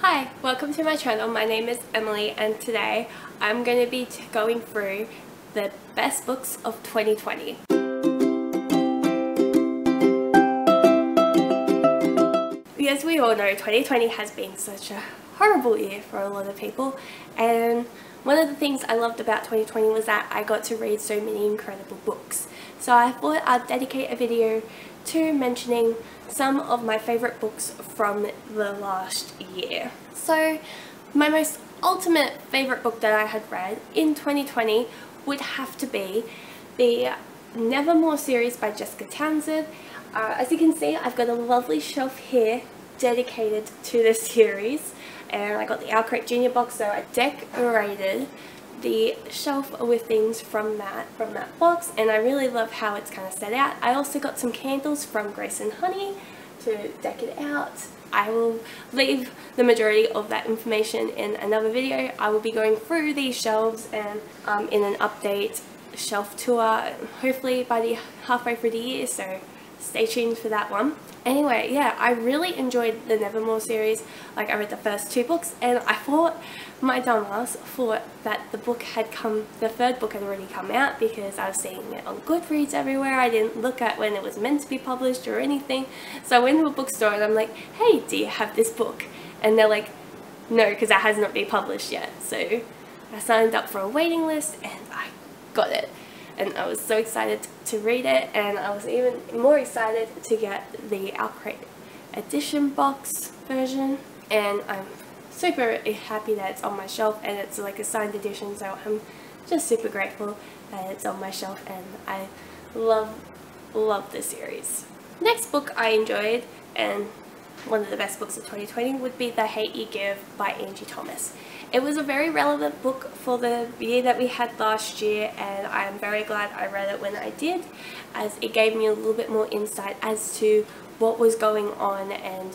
Hi, welcome to my channel. My name is Emily and today I'm going to be going through the best books of 2020. As we all know, 2020 has been such a horrible year for a lot of people, and one of the things I loved about 2020 was that I got to read so many incredible books. So I thought I'd dedicate a video to mentioning some of my favourite books from the last year. So my most ultimate favourite book that I had read in 2020 would have to be the Nevermoor series by Jessica Townsend. As you can see, I've got a lovely shelf here dedicated to this series, and I got the Alcrate Junior box, so I decorated the shelf with things from that box, and I really love how it's kind of set out. I also got some candles from Grace and Honey to deck it out. I will leave the majority of that information in another video. I will be going through these shelves and in an update shelf tour, hopefully by the halfway through the year, so stay tuned for that one. Anyway, yeah, I really enjoyed the Nevermoor series. Like, I read the first two books and I thought, my dumbass thought that the third book had already come out because I was seeing it on Goodreads everywhere. I didn't look at when it was meant to be published or anything. So I went to a bookstore and I'm like, hey, do you have this book? And they're like, no, because it has not been published yet. So I signed up for a waiting list and I got it. And I was so excited to read it, and I was even more excited to get the Alcrate edition box version, and I'm super happy that it's on my shelf and it's like a signed edition, so I'm just super grateful that it's on my shelf, and I love this series. Next book I enjoyed, and one of the best books of 2020, would be The Hate You Give by Angie Thomas. It was a very relevant book for the year that we had last year, and I am very glad I read it when I did, as it gave me a little bit more insight as to what was going on and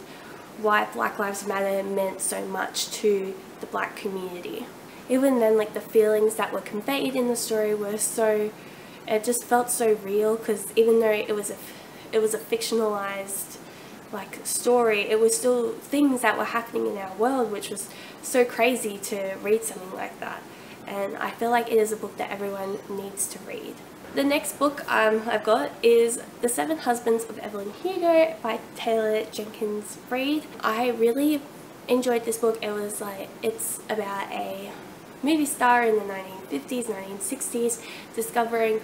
why Black Lives Matter meant so much to the black community. Even then, like, the feelings that were conveyed in the story were so, it just felt so real, because even though it was a fictionalized like story, it was still things that were happening in our world, which was so crazy to read something like that, and I feel like it is a book that everyone needs to read. The next book I've got is The Seven Husbands of Evelyn Hugo by Talia, Jenkins, Reid. I really enjoyed this book. It was like, it's about a movie star in the 1950s, 1960s, discovering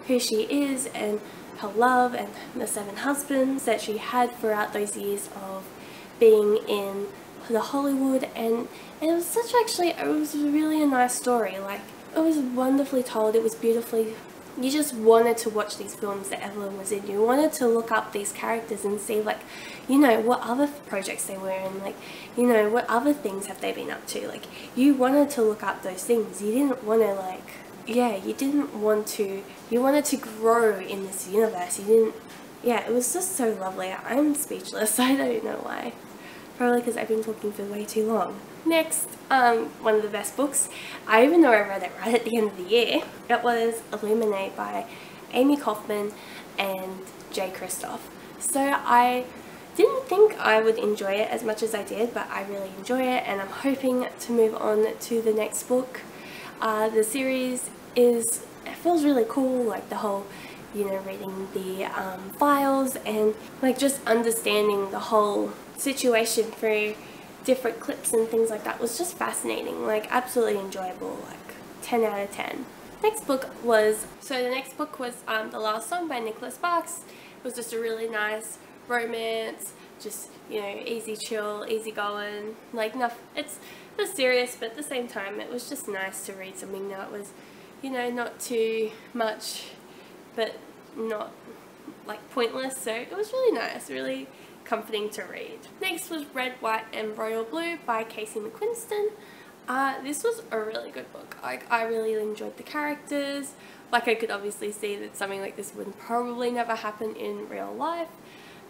who she is and her love and the seven husbands that she had throughout those years of being in the Hollywood, and it was it was really a nice story. Like, it was wonderfully told, it was beautifully, you just wanted to watch these films that Evelyn was in. You wanted to look up these characters and see, like, you know, what other projects they were in, like, you know, what other things have they been up to. Like, you wanted to look up those things. You didn't want to, like, yeah, you wanted to grow in this universe. Yeah, it was just so lovely. I'm speechless. I don't know why. Probably because I've been talking for way too long. Next, one of the best books, even though I read it right at the end of the year, it was Illuminae by Amie Kaufman and Kristoff. So I didn't think I would enjoy it as much as I did, but I really enjoy it, and I'm hoping to move on to the next book. The series it feels really cool, like the whole, you know, reading the files and like just understanding the whole situation through different clips and things like that was just fascinating, like absolutely enjoyable, like 10 out of 10. The next book was The Last Song by Nicholas Sparks. It was just a really nice romance, just, you know, easy chill, easy going, like nothing, it was serious, but at the same time it was just nice to read something that was, you know, not too much but not like pointless, so it was really nice, really comforting to read. Next was Red, White and Royal Blue by McQuiston. This was a really good book. I really enjoyed the characters. Like, I could obviously see that something like this would probably never happen in real life,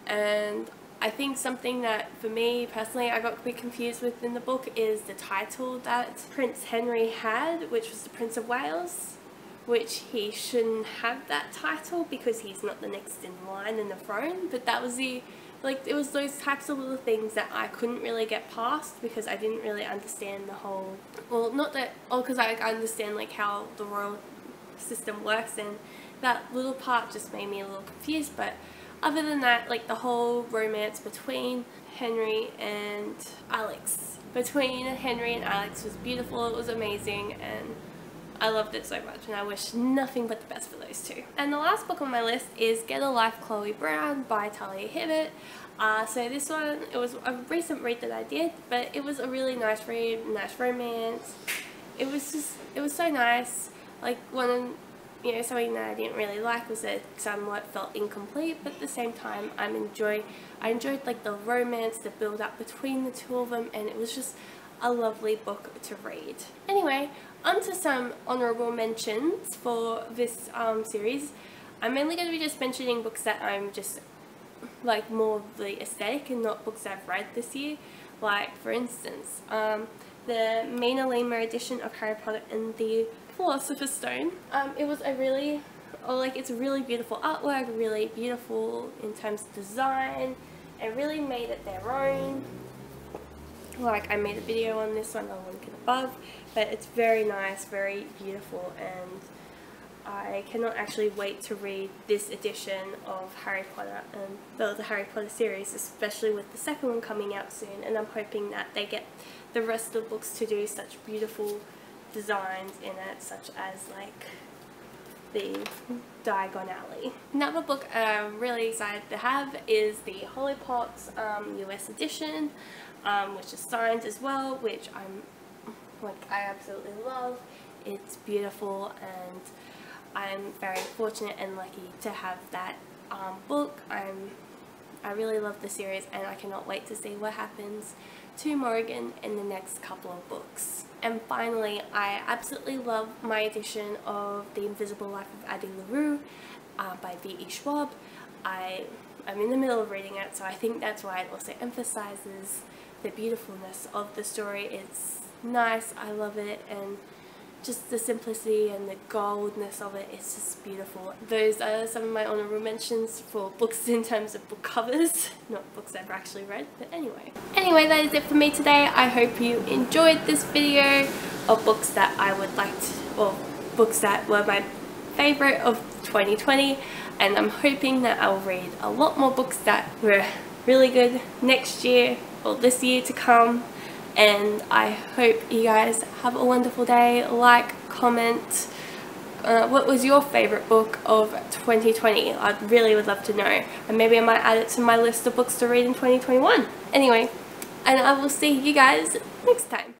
and I think something that, for me personally, I got a bit confused with in the book is the title that Prince Henry had, which was the Prince of Wales, which he shouldn't have that title because he's not the next in line in the throne, but that was the like, it was those types of little things that I couldn't really get past because I didn't really understand the whole, well, not that, oh, because I understand like how the royal system works, and that little part just made me a little confused. But other than that, like, the whole romance between Henry and Alex was beautiful. It was amazing, and I loved it so much, and I wish nothing but the best for those two. And the last book on my list is Get a Life, Chloe Brown by Talia Hibbert. So this one, it was a recent read that I did, but it was a really nice read, nice romance. It was so nice. Like, something that I didn't really like was that it somewhat felt incomplete, but at the same time I enjoyed like the romance, the build up between the two of them, and it was just a lovely book to read. Anyway, onto some honourable mentions for this series. I'm mainly going to be just mentioning books that I'm just like more of the aesthetic and not books I've read this year. Like, for instance, the Mina Lima edition of Harry Potter and the Philosopher's Stone. It was a really, it's a really beautiful artwork, really beautiful in terms of design, and really made it their own. Like, I made a video on this one, I'll link it above, but it's very nice, very beautiful, and I cannot actually wait to read this edition of Harry Potter and the Harry Potter series, especially with the second one coming out soon, and I'm hoping that they get the rest of the books to do such beautiful designs in it, such as like the Diagon Alley. Another book I'm really excited to have is the Hollowpox US edition, which is signed as well, which I absolutely love. It's beautiful, and I'm very fortunate and lucky to have that book. I really love the series, and I cannot wait to see what happens to Morrigan in the next couple of books. And finally, I absolutely love my edition of The Invisible Life of Addie LaRue by V.E. Schwab. I'm in the middle of reading it, so I think that's why it also emphasizes the beautifulness of the story. It's nice, I love it, and just the simplicity and the goldness of it is just beautiful. Those are some of my honorable mentions for books in terms of book covers, not books I've actually read, but anyway. Anyway, that is it for me today. I hope you enjoyed this video of books that I would like to, or books that were my favourite of 2020, and I'm hoping that I will read a lot more books that were really good next year, or this year to come. And I hope you guys have a wonderful day. Like, comment, what was your favourite book of 2020? I really would love to know, and maybe I might add it to my list of books to read in 2021. Anyway, and I will see you guys next time.